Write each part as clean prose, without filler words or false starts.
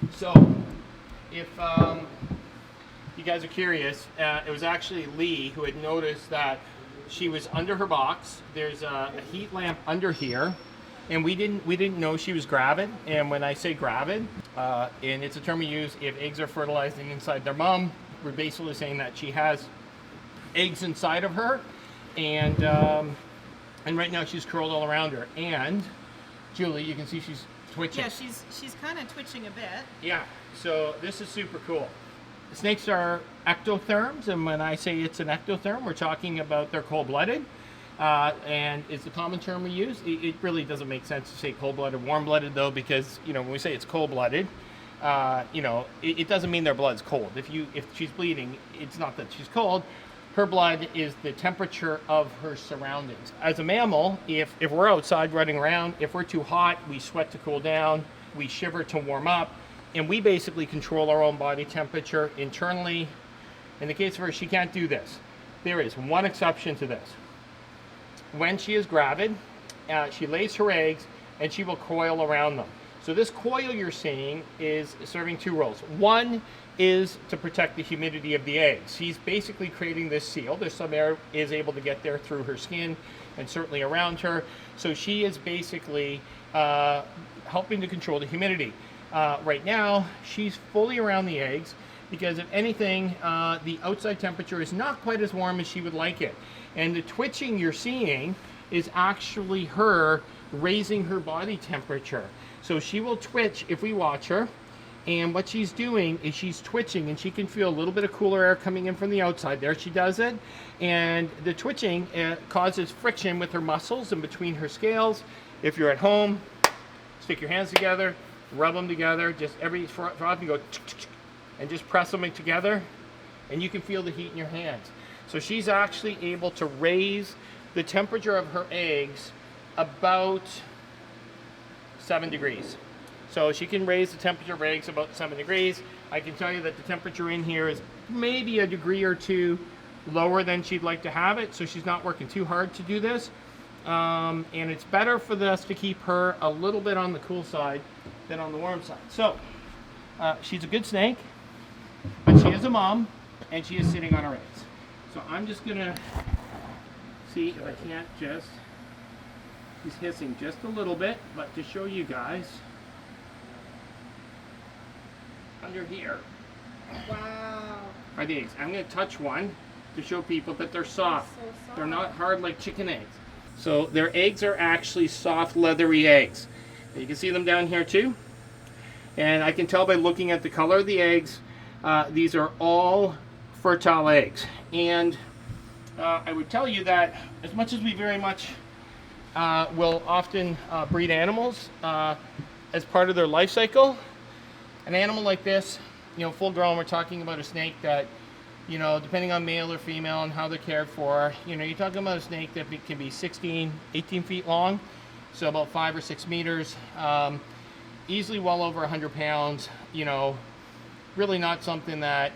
Julie. So, if you guys are curious, it was actually Lee who had noticed that she was under her box. There's a heat lamp under here, and we didn't know she was gravid. And when I say gravid, and it's a term we use if eggs are fertilizing inside their mom, we're basically saying that she has eggs inside of her, and right now she's curled all around her. And Julie, you can see she's twitching. Yeah, she's kind of twitching a bit. Yeah, so this is super cool. Snakes are ectotherms, and when I say it's an ectotherm, we're talking about they're cold-blooded, and it's the common term we use. It really doesn't make sense to say cold-blooded, warm-blooded, though, because, you know, when we say it's cold-blooded, you know, it doesn't mean their blood's cold. If she's bleeding, it's not that she's cold. Her blood is the temperature of her surroundings. As a mammal, if we're outside running around, if we're too hot, we sweat to cool down, we shiver to warm up, and we basically control our own body temperature internally. In the case of her, she can't do this. There is one exception to this. When she is gravid, she lays her eggs, and she will coil around them. So this coil you're seeing is serving two roles. One is to protect the humidity of the eggs. She's basically creating this seal. There's some air is able to get there through her skin and certainly around her. So she is basically helping to control the humidity. Right now, she's fully around the eggs because if anything, the outside temperature is not quite as warm as she would like it. And the twitching you're seeing is actually her raising her body temperature. So she will twitch if we watch her. And what she's doing is she's twitching, and she can feel a little bit of cooler air coming in from the outside. There she does it. And the twitching causes friction with her muscles and between her scales. If you're at home, stick your hands together, rub them together, just every so often go and just press them together, and you can feel the heat in your hands. So she's actually able to raise the temperature of her eggs about 7 degrees. So she can raise the temperature of eggs about 7 degrees. I can tell you that the temperature in here is maybe a degree or two lower than she'd like to have it, so she's not working too hard to do this. And it's better for us to keep her a little bit on the cool side than on the warm side. So she's a good snake, but she is a mom, and she is sitting on her eggs. So I'm just gonna see if I can't just, she's hissing just a little bit, but to show you guys, under here Wow. are the eggs. I'm going to touch one to show people that they're soft. So soft. They're not hard like chicken eggs. So their eggs are actually soft, leathery eggs. You can see them down here too. And I can tell by looking at the color of the eggs, these are all fertile eggs. And I would tell you that as much as we very much will often breed animals as part of their life cycle, an animal like this, you know, full grown, we're talking about a snake that, you know, depending on male or female and how they're cared for, you know, you're talking about a snake that can be 16, 18 feet long, so about 5 or 6 meters, easily well over 100 pounds, you know, really not something that,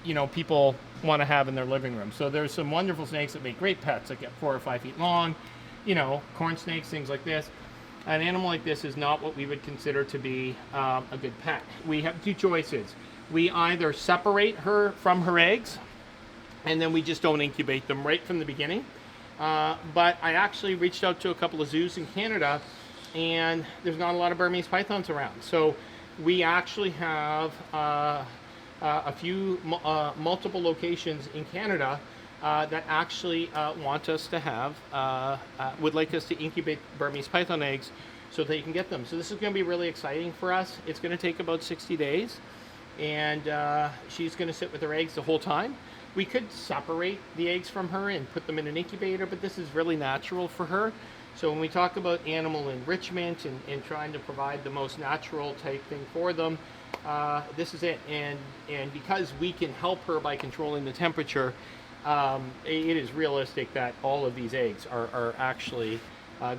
you know, people want to have in their living room. So there's some wonderful snakes that make great pets that get 4 or 5 feet long, you know, corn snakes, things like this. An animal like this is not what we would consider to be a good pet. We have two choices. We either separate her from her eggs, and then we just don't incubate them right from the beginning. But I actually reached out to a couple of zoos in Canada, and there's not a lot of Burmese pythons around. So we actually have a few multiple locations in Canada that actually want us to have, would like us to incubate Burmese python eggs so they can get them. So this is going to be really exciting for us. It's going to take about 60 days, and she's going to sit with her eggs the whole time. We could separate the eggs from her and put them in an incubator, but this is really natural for her. So when we talk about animal enrichment and trying to provide the most natural type thing for them, this is it. And because we can help her by controlling the temperature, it is realistic that all of these eggs are actually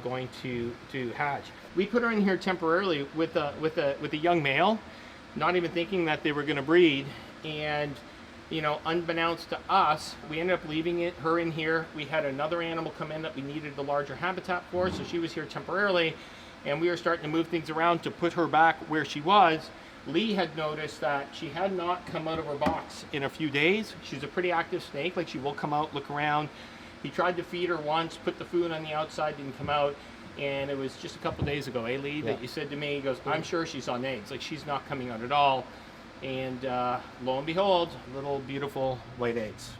going to hatch. We put her in here temporarily with a young male, not even thinking that they were going to breed, and you know, unbeknownst to us, we ended up leaving her in here. We had another animal come in that we needed the larger habitat for, so she was here temporarily. and we were starting to move things around to put her back where she was. Lee had noticed that she had not come out of her box in a few days. She's a pretty active snake, like she will come out, look around. He tried to feed her once, put the food on the outside, didn't come out, and it was just a couple days ago, Lee, that you said to me, he goes, I'm sure she's on eggs, like she's not coming out at all. And lo and behold, little beautiful white eggs.